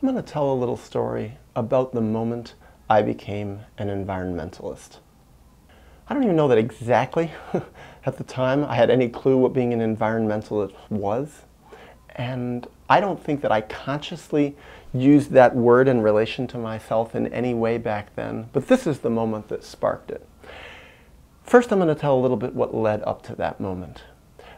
I'm going to tell a little story about the moment I became an environmentalist. I don't even know that exactly at the time I had any clue what being an environmentalist was. And I don't think that I consciously used that word in relation to myself in any way back then, but this is the moment that sparked it. First, I'm going to tell a little bit what led up to that moment.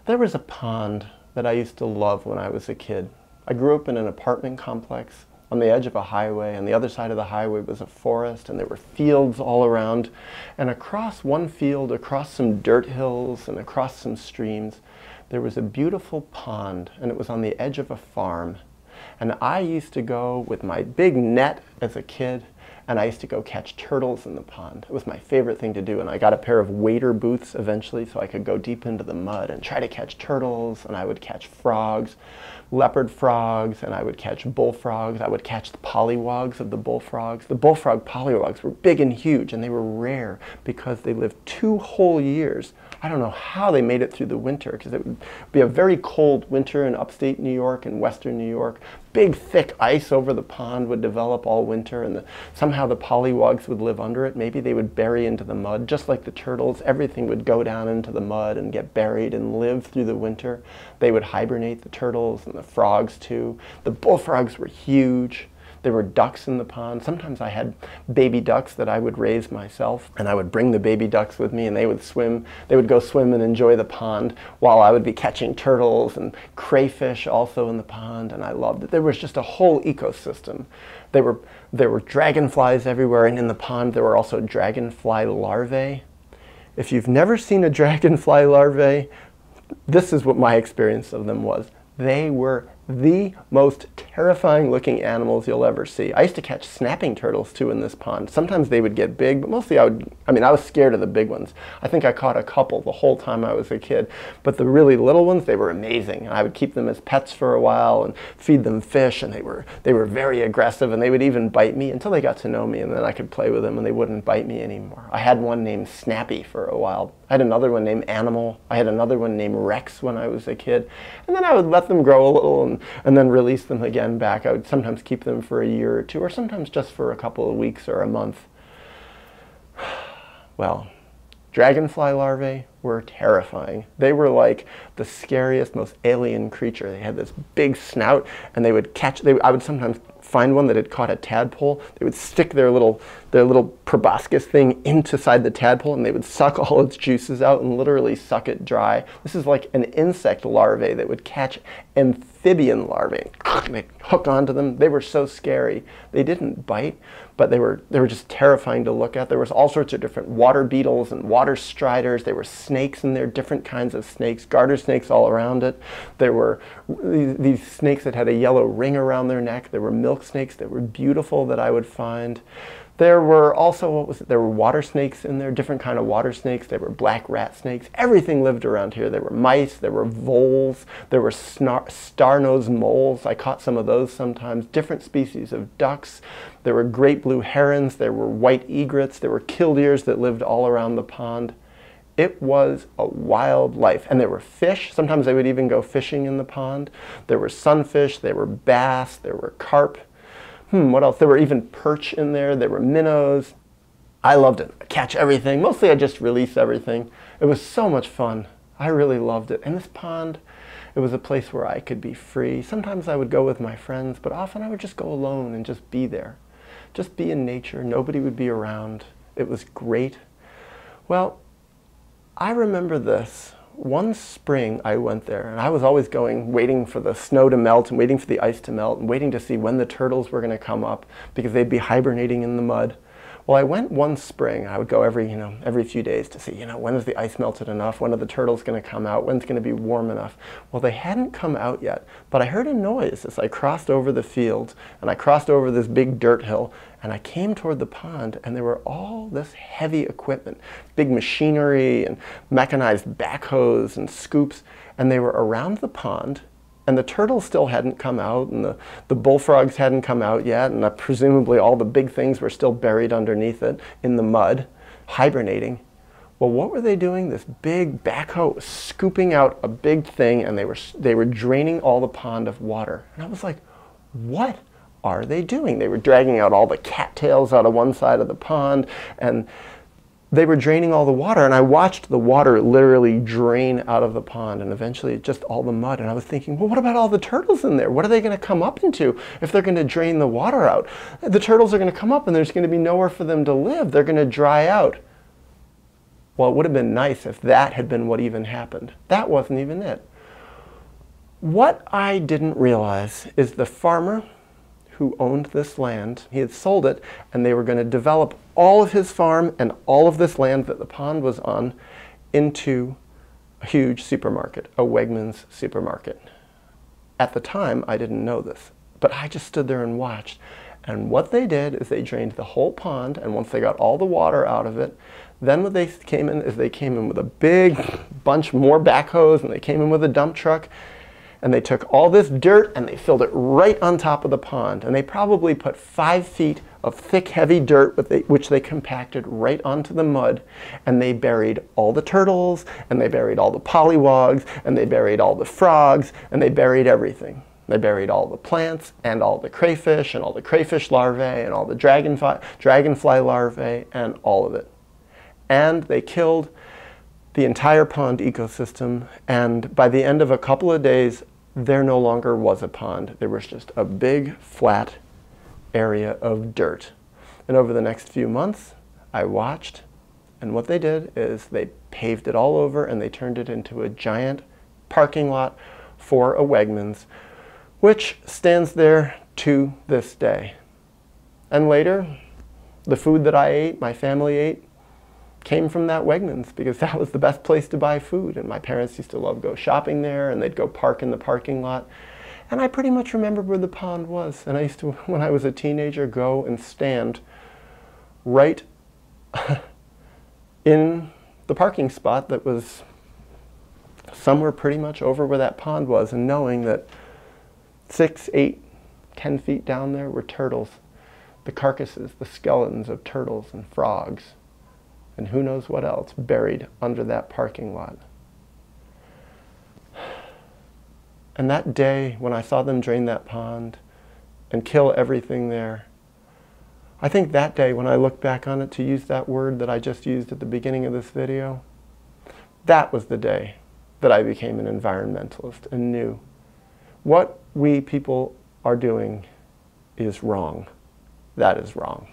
There was a pond that I used to love when I was a kid. I grew up in an apartment complex on the edge of a highway. On the other side of the highway was a forest, and there were fields all around. And across one field, across some dirt hills and across some streams, there was a beautiful pond, and it was on the edge of a farm. And I used to go with my big net as a kid, and I used to go catch turtles in the pond. It was my favorite thing to do, and I got a pair of wader boots eventually so I could go deep into the mud and try to catch turtles, and I would catch frogs, leopard frogs, and I would catch bullfrogs. I would catch the pollywogs of the bullfrogs. The bullfrog pollywogs were big and huge, and they were rare because they lived 2 whole years. I don't know how they made it through the winter, because it would be a very cold winter in upstate New York and western New York. Big thick ice over the pond would develop all winter, and somehow the pollywogs would live under it. Maybe they would bury into the mud, just like the turtles. Everything would go down into the mud and get buried and live through the winter. They would hibernate, the turtles and the frogs too. The bullfrogs were huge. There were ducks in the pond. Sometimes I had baby ducks that I would raise myself, and I would bring the baby ducks with me, and they would swim. They would go swim and enjoy the pond while I would be catching turtles and crayfish also in the pond, and I loved it. There was just a whole ecosystem. There were dragonflies everywhere, and in the pond there were also dragonfly larvae. If you've never seen a dragonfly larvae, this is what my experience of them was. They were the most terrifying looking animals you'll ever see. I used to catch snapping turtles too in this pond. Sometimes they would get big, but mostly I was scared of the big ones. I think I caught a couple the whole time I was a kid. But the really little ones, they were amazing. And I would keep them as pets for a while and feed them fish, and they were very aggressive, and they would even bite me until they got to know me, and then I could play with them and they wouldn't bite me anymore. I had one named Snappy for a while. I had another one named Animal. I had another one named Rex when I was a kid. And then I would let them grow a little and then release them again back. I would sometimes keep them for a year or two, or sometimes just for a couple of weeks or a month. Well, dragonfly larvae were terrifying. They were like the scariest, most alien creature. They had this big snout, and they would catch, I would sometimes find one that had caught a tadpole. They would stick their little proboscis thing inside the tadpole, and they would suck all its juices out and literally suck it dry. This is like an insect larvae that would catch amphibian larvae. They'd hook onto them. They were so scary. They didn't bite, but they were just terrifying to look at. There was all sorts of different water beetles and water striders. There were snakes in there, different kinds of snakes, garter snakes all around it. There were these snakes that had a yellow ring around their neck. There were milk snakes that were beautiful that I would find. There were also, there were water snakes in there, different kind of water snakes. There were black rat snakes. Everything lived around here. There were mice, there were voles, there were star-nosed moles. I caught some of those sometimes. Different species of ducks. There were great blue herons. There were white egrets. There were killdeers that lived all around the pond. It was a wild life. And there were fish. Sometimes I would even go fishing in the pond. There were sunfish, there were bass, there were carp. What else? There were even perch in there. There were minnows. I loved it. I catch everything. Mostly I just release everything. It was so much fun. I really loved it. And this pond, it was a place where I could be free. Sometimes I would go with my friends, but often I would just go alone and just be there. Just be in nature. Nobody would be around. It was great. Well, I remember this. One spring I went there, and I was always going, waiting for the snow to melt and waiting for the ice to melt and waiting to see when the turtles were going to come up because they'd be hibernating in the mud. Well, I went one spring. I would go every few days to see, when is the ice melted enough? When are the turtles going to come out? When's going to be warm enough? Well, they hadn't come out yet, but I heard a noise as I crossed over the field, and I crossed over this big dirt hill, and I came toward the pond, and there were all this heavy equipment, big machinery and mechanized backhoes and scoops, and they were around the pond. And the turtles still hadn't come out, and the bullfrogs hadn't come out yet, and presumably all the big things were still buried underneath it in the mud, hibernating. Well, what were they doing? This big backhoe was scooping out a big thing, and they were draining all the pond of water. And I was like, what are they doing? They were dragging out all the cattails out of one side of the pond, and they were draining all the water, and I watched the water literally drain out of the pond, and eventually just all the mud. And I was thinking, well, what about all the turtles in there? What are they going to come up into if they're going to drain the water out? The turtles are going to come up, and there's going to be nowhere for them to live. They're going to dry out. Well, it would have been nice if that had been what even happened. That wasn't even it. What I didn't realize is the farmer who owned this land, he had sold it, and they were going to develop all of his farm and all of this land that the pond was on into a huge supermarket, a Wegmans supermarket. At the time, I didn't know this, but I just stood there and watched. And what they did is they drained the whole pond, and once they got all the water out of it, then what they came in is they came in with a big bunch more backhoes, and they came in with a dump truck, and they took all this dirt and they filled it right on top of the pond. And they probably put 5 feet of thick, heavy dirt which they compacted right onto the mud. And they buried all the turtles, and they buried all the pollywogs, and they buried all the frogs, and they buried everything. They buried all the plants, and all the crayfish, and all the crayfish larvae, and all the dragonfly larvae, and all of it. And they killed the entire pond ecosystem, and by the end of a couple of days, there no longer was a pond. There was just a big, flat area of dirt. And over the next few months, I watched, and what they did is they paved it all over, and they turned it into a giant parking lot for a Wegmans, which stands there to this day. And later, the food that I ate, my family ate, came from that Wegmans, because that was the best place to buy food. And my parents used to love go shopping there, and they'd go park in the parking lot. And I pretty much remembered where the pond was. And I used to, when I was a teenager, go and stand right in the parking spot that was somewhere pretty much over where that pond was, and knowing that 6, 8, 10 feet down there were turtles, the carcasses, the skeletons of turtles and frogs, and who knows what else buried under that parking lot. And that day, when I saw them drain that pond and kill everything there, I think that day, when I look back on it, to use that word that I just used at the beginning of this video, that was the day that I became an environmentalist and knew what we people are doing is wrong. That is wrong.